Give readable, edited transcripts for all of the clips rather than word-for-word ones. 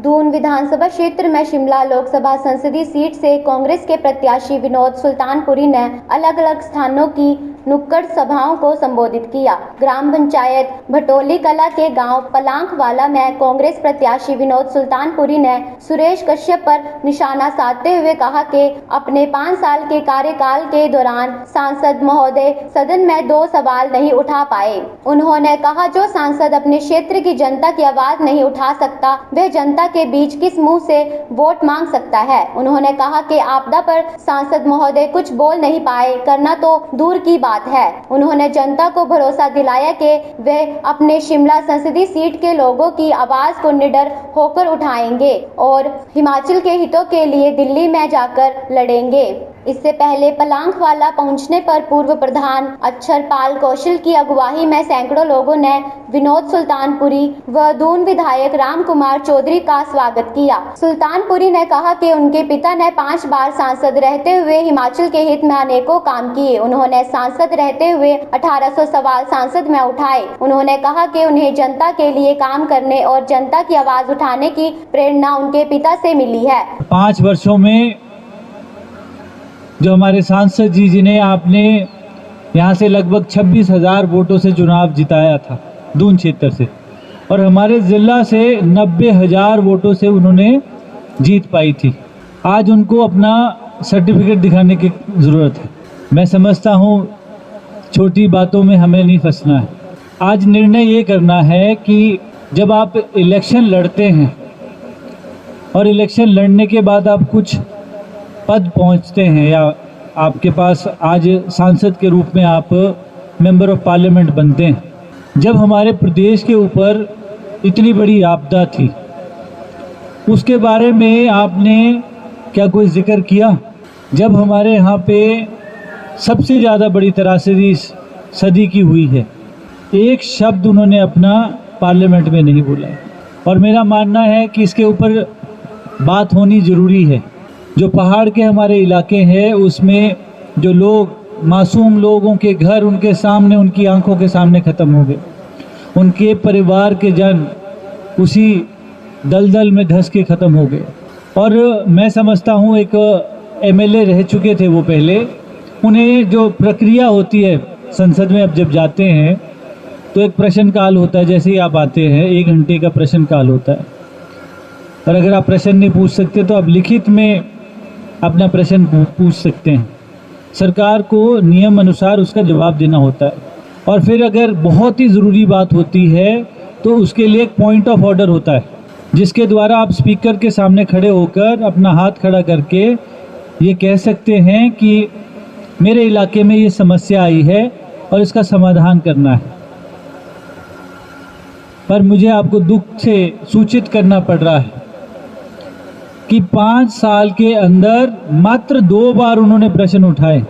दून विधानसभा क्षेत्र में शिमला लोकसभा संसदीय सीट से कांग्रेस के प्रत्याशी विनोद सुल्तानपुरी ने अलग अलग स्थानों की नुक्कड़ सभाओं को संबोधित किया। ग्राम पंचायत भटोली कला के गांव पलांखवाला में कांग्रेस प्रत्याशी विनोद सुल्तानपुरी ने सुरेश कश्यप पर निशाना साधते हुए कहा कि अपने 5 साल के कार्यकाल के दौरान सांसद महोदय सदन में 2 सवाल नहीं उठा पाए। उन्होंने कहा, जो सांसद अपने क्षेत्र की जनता की आवाज नहीं उठा सकता, वह जनता के बीच किस मुंह से वोट मांग सकता है। उन्होंने कहा कि आपदा पर सांसद महोदय कुछ बोल नहीं पाए, करना तो दूर की बात है। उन्होंने जनता को भरोसा दिलाया कि वे अपने शिमला संसदीय सीट के लोगों की आवाज को निडर होकर उठाएंगे और हिमाचल के हितों के लिए दिल्ली में जाकर लड़ेंगे। इससे पहले पलांखवाला पहुंचने पर पूर्व प्रधान अक्षरपाल कौशल की अगुवाई में सैकड़ों लोगों ने विनोद सुल्तानपुरी व दून विधायक राम कुमार चौधरी का स्वागत किया। सुल्तानपुरी ने कहा कि उनके पिता ने 5 बार सांसद रहते हुए हिमाचल के हित में अनेकों काम किए। उन्होंने सांसद रहते हुए 1800 सवाल सांसद में उठाए। उन्होंने कहा कि उन्हें जनता के लिए काम करने और जनता की आवाज उठाने की प्रेरणा उनके पिता से मिली है। 5 वर्षों में जो हमारे सांसद जी, जिन्हें आपने यहाँ से लगभग 26,000 वोटों से चुनाव जिताया था दून क्षेत्र से, और हमारे ज़िला से 90,000 वोटों से उन्होंने जीत पाई थी। आज उनको अपना सर्टिफिकेट दिखाने की ज़रूरत है। मैं समझता हूँ छोटी बातों में हमें नहीं फंसना है। आज निर्णय ये करना है कि जब आप इलेक्शन लड़ते हैं और इलेक्शन लड़ने के बाद आप कुछ पद पहुंचते हैं या आपके पास आज सांसद के रूप में आप मेंबर ऑफ पार्लियामेंट बनते हैं, जब हमारे प्रदेश के ऊपर इतनी बड़ी आपदा थी, उसके बारे में आपने क्या कोई जिक्र किया? जब हमारे यहाँ पे सबसे ज़्यादा बड़ी त्रासदी सदी की हुई है, एक शब्द उन्होंने अपना पार्लियामेंट में नहीं बोला। और मेरा मानना है कि इसके ऊपर बात होनी ज़रूरी है। जो पहाड़ के हमारे इलाके हैं, उसमें जो लोग, मासूम लोगों के घर उनके सामने, उनकी आंखों के सामने ख़त्म हो गए। उनके परिवार के जन उसी दलदल में धंस के ख़त्म हो गए। और मैं समझता हूँ एक एमएलए रह चुके थे वो पहले, उन्हें जो प्रक्रिया होती है संसद में, अब जब जाते हैं तो एक प्रश्नकाल होता है। जैसे ही आप आते हैं 1 घंटे का प्रश्नकाल होता है, और अगर आप प्रश्न नहीं पूछ सकते तो आप लिखित में अपना प्रश्न पूछ सकते हैं। सरकार को नियम अनुसार उसका जवाब देना होता है। और फिर अगर बहुत ही ज़रूरी बात होती है तो उसके लिए एक पॉइंट ऑफ ऑर्डर होता है, जिसके द्वारा आप स्पीकर के सामने खड़े होकर अपना हाथ खड़ा करके ये कह सकते हैं कि मेरे इलाके में ये समस्या आई है और इसका समाधान करना है। पर मुझे आपको दुख से सूचित करना पड़ रहा है कि 5 साल के अंदर मात्र 2 बार उन्होंने प्रश्न उठाए,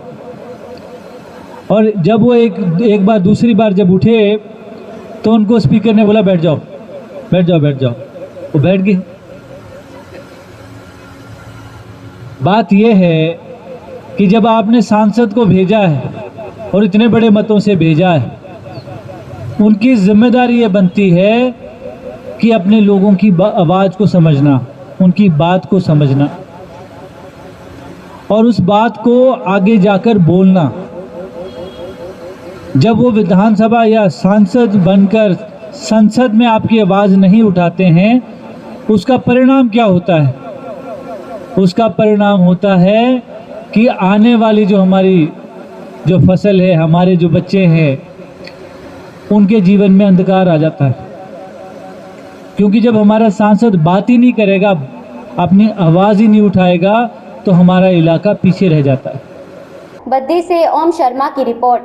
और जब वो एक बार दूसरी बार जब उठे तो उनको स्पीकर ने बोला बैठ जाओ बैठ जाओ बैठ जाओ, वो बैठ गए। बात यह है कि जब आपने सांसद को भेजा है और इतने बड़े मतों से भेजा है, उनकी जिम्मेदारी ये बनती है कि अपने लोगों की आवाज़ को समझना, उनकी बात को समझना और उस बात को आगे जाकर बोलना। जब वो विधानसभा या सांसद बनकर संसद में आपकी आवाज़ नहीं उठाते हैं, उसका परिणाम क्या होता है? उसका परिणाम होता है कि आने वाली जो हमारी जो फसल है, हमारे जो बच्चे हैं, उनके जीवन में अंधकार आ जाता है। क्योंकि जब हमारा सांसद बात ही नहीं करेगा, अपनी आवाज़ ही नहीं उठाएगा, तो हमारा इलाका पीछे रह जाता है। बद्दी से ओम शर्मा की रिपोर्ट।